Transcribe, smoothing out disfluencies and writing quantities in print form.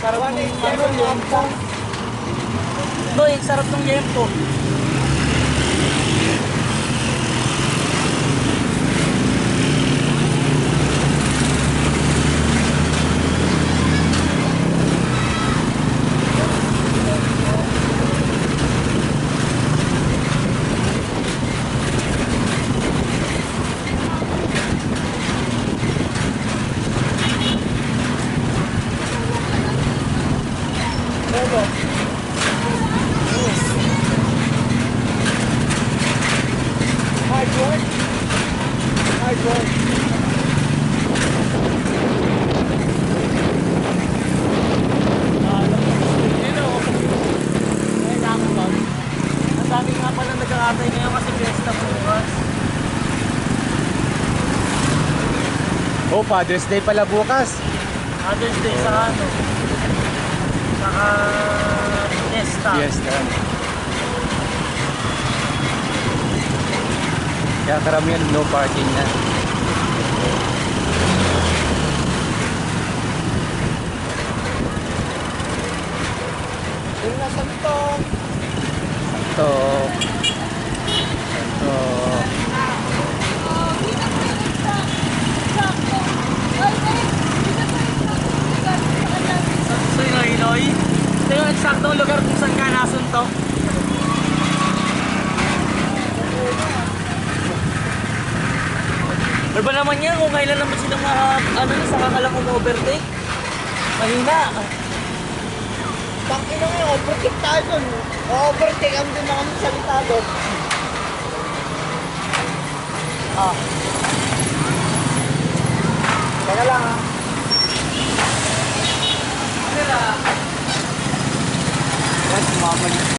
Sarap ng ano, yempo. Doy, sarap ng yempo. Hard work. Hard work. Ang dami nga pala nagkakatay ngayon kasi fiesta bukas. Oh, Father's Day pala bukas. Father's Day sa ano? Saka fiesta. Fiesta. Kaya karamihan no parking na. Yung nasa ito. Ito. Ito. So Inoy, ito yung eksaktong lugar kung saan ka nasunto. Ano ba naman yan kung kailan naman sila sa kakalang overtake? Mahina. Bakit na ngayon, overtake tayo dun. Overtake ang din na kami salita doon. Ah. Teka lang ha. Yan, sumama niya.